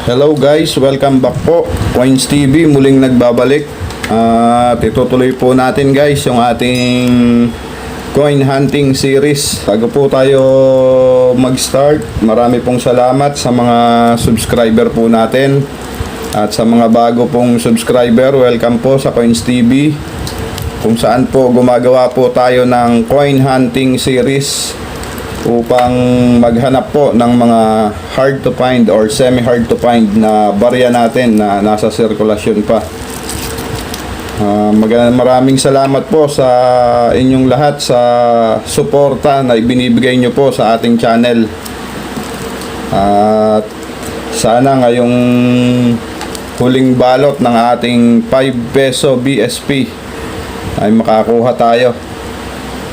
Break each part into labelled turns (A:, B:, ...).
A: Hello guys, welcome back po. Coins TV muling nagbabalik. At itutuloy po natin guys yung ating coin hunting series. Bago po tayo mag-start, marami pong salamat sa mga subscriber po natin. At sa mga bago pong subscriber, welcome po sa Coins TV, kung saan po gumagawa po tayo ng coin hunting series upang maghanap po ng mga hard to find or semi hard to find na barya natin na nasa sirkulasyon pa. Maraming salamat po sa inyong lahat sa suporta na ibinibigay nyo po sa ating channel. At sana ngayong huling balot ng ating 5 peso BSP ay makakuha tayo.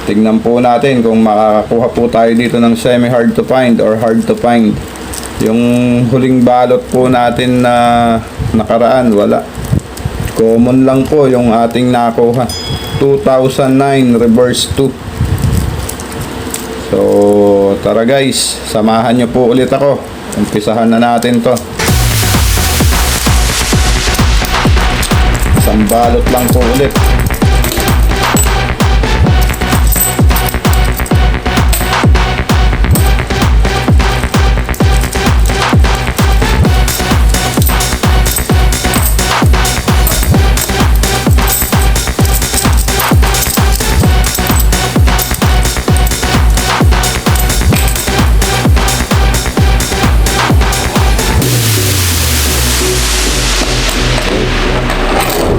A: Tingnan po natin kung makakakuha po tayo dito ng semi hard to find or hard to find. Yung huling balot po natin na nakaraan, wala. Common lang po yung ating nakuha. 2009 reverse 2. So tara guys, samahan nyo po ulit ako. Umpisahan na natin to. Isang balot lang po ulit.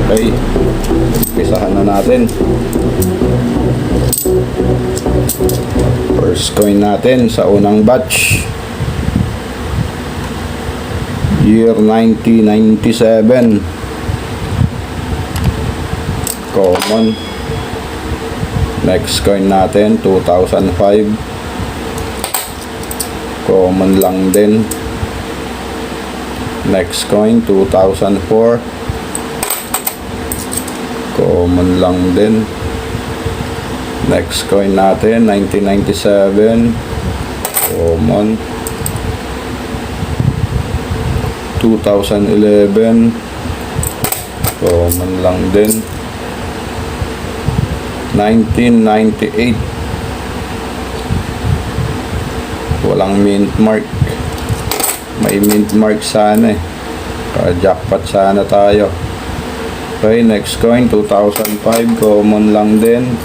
A: Okay, umpisahan na natin. First coin natin sa unang batch, year 1997, common. Next coin natin 2005, common lang din. Next coin 2004, common lang din. Next coin natin 1997, common. 2011, common lang din. 1998, walang mint mark. May mint mark sana eh, jackpot sana tayo. Okay, next coin 2005, common lang din.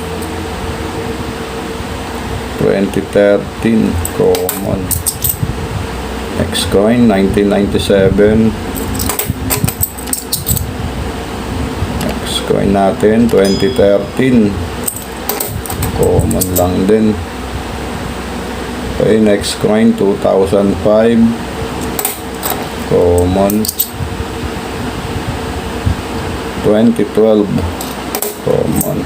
A: 2013, common. Next coin 1997. Next coin natin 2013, common lang din. Okay, next coin 2005, common. 2012, common.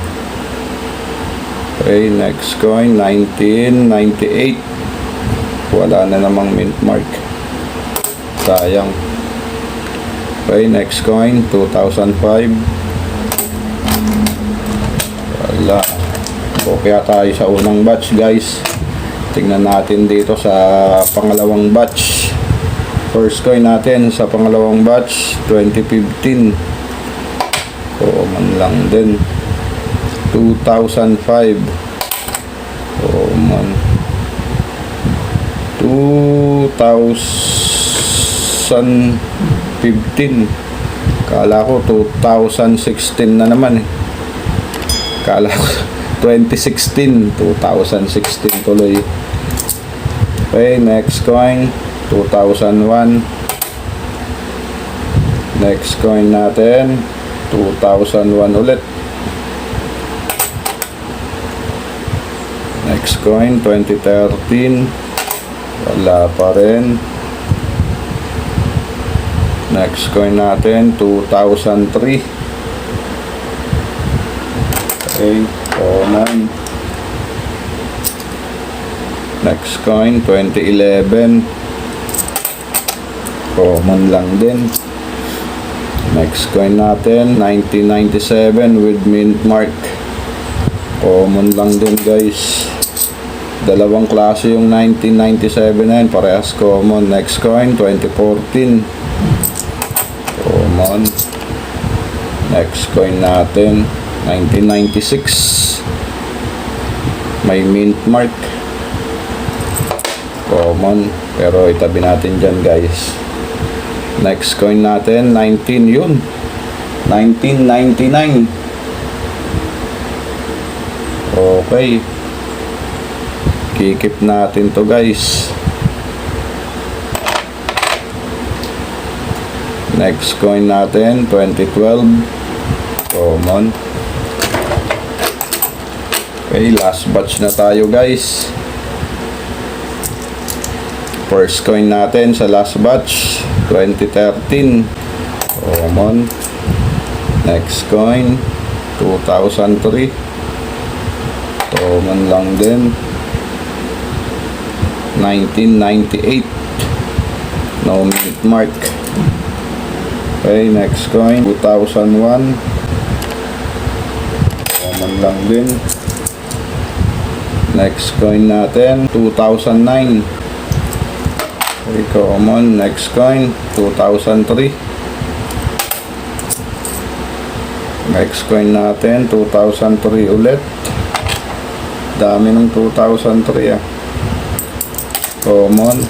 A: Okay, next coin 1998, wala na namang mint mark, sayang. Okay, next coin 2005, wala. Okay tayo sa unang batch guys. Tingnan natin dito sa pangalawang batch. First coin natin sa pangalawang batch 2015, common lang din. 2005, common. 2015, kala ko 2016 na naman eh. Kala ko 2016, 2016 tuloy. Okay, next coin 2001. Next coin natin 2001 ulit. Next coin 2013, wala pa rin. Next coin natin 2003. Okay, common. Next coin 2011, common lang din. Next coin natin 1997 with mint mark, common lang din guys. Dalawang klase yung 1997 na yun, parehas common. Next coin, 2014. Common. Next coin natin, 1996. May mint mark. Common. Pero itabi natin dyan, guys. Next coin natin, 19 yun. 1999. Okay. Kikip natin to, guys. Next coin natin, 2012. Common. Okay, last batch na tayo, guys. First coin natin sa last batch, 2013. Common. Next coin, 2003. Common lang din. 1998. No mint mark. Okay, next coin, 2001. Common lang din. Next coin natin, 2009. Okay, common. Next coin, 2003. Next coin natin, 2003 ulit. Dami ng 2003 ah. Common.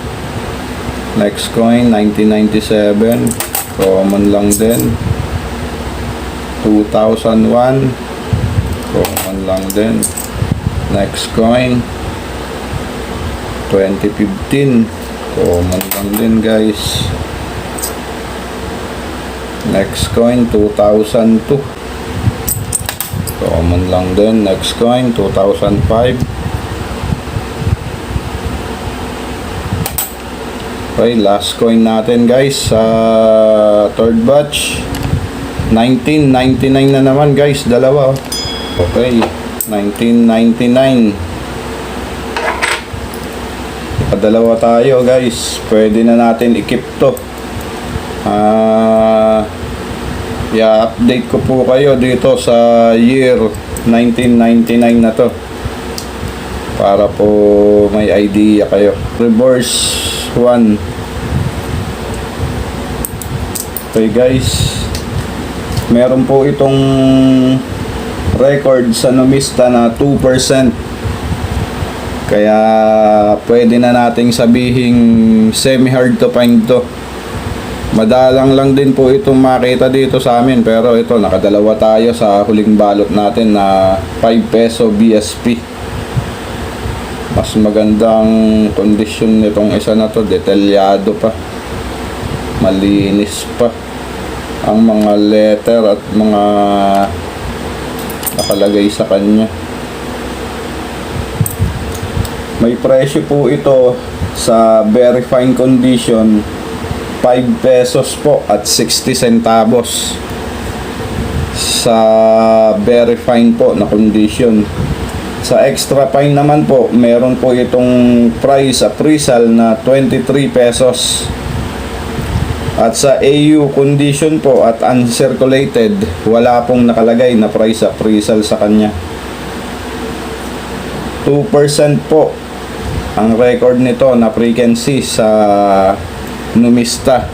A: Next coin, 1997. Common lang din. 2001. Common lang din. Next coin, 2015. Common lang din, guys. Next coin, 2002. Common lang din. Next coin, 2005. Okay, last coin natin, guys, sa third batch. 1999 na naman, guys, dalawa. Okay, 1999. Dalawa tayo, guys. Pwede na natin i-keep to. I-update ko po kayo dito sa year 1999 na to, para po may idea kayo. Reverse 1. Okay, guys, meron po itong record sa Numista na 2%. Kaya pwede na nating sabihing semi-hard to find to. Madalang lang din po itong makita dito sa amin, pero ito, nakadalawa tayo sa huling balot natin na 5 peso BSP. Mas magandang kondisyon nitong isa na to, detalyado pa, malinis pa ang mga letter at mga nakalagay sa kanya. May presyo po ito sa very fine condition, 5 pesos po at 60 centavos sa very fine po na condition. Sa extra fine naman po, meron po itong price appraisal na 23 pesos. At sa AU condition po at uncirculated, wala pong nakalagay na price appraisal sa kanya. 2% po ang record nito na frequency sa Numista.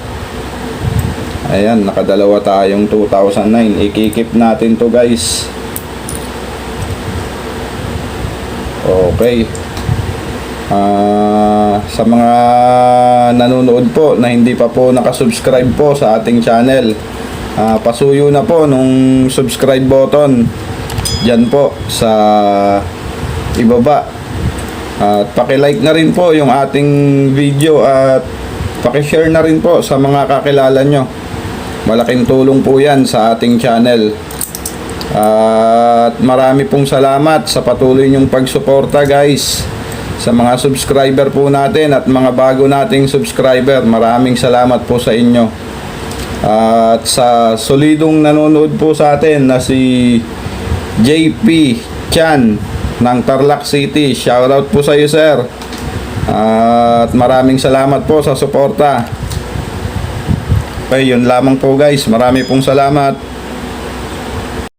A: Ayan, nakadalawa tayong 2009. Ikikip natin to, guys. Okay. Sa mga nanonood po na hindi pa po nakasubscribe po sa ating channel, pasuyo na po nung subscribe button dyan po sa ibaba. At paki-like na rin po yung ating video at paki-share na rin po sa mga kakilala nyo. Malaking tulong po yan sa ating channel. At marami pong salamat sa patuloy nyong pagsuporta, guys, sa mga subscriber po natin at mga bago nating subscriber. Maraming salamat po sa inyo. At sa solidong nanonood po sa atin na si JP Chan ng Tarlac City, shoutout po sa iyo, sir. At maraming salamat po sa suporta. Okay, yun lamang po, guys. Marami pong salamat.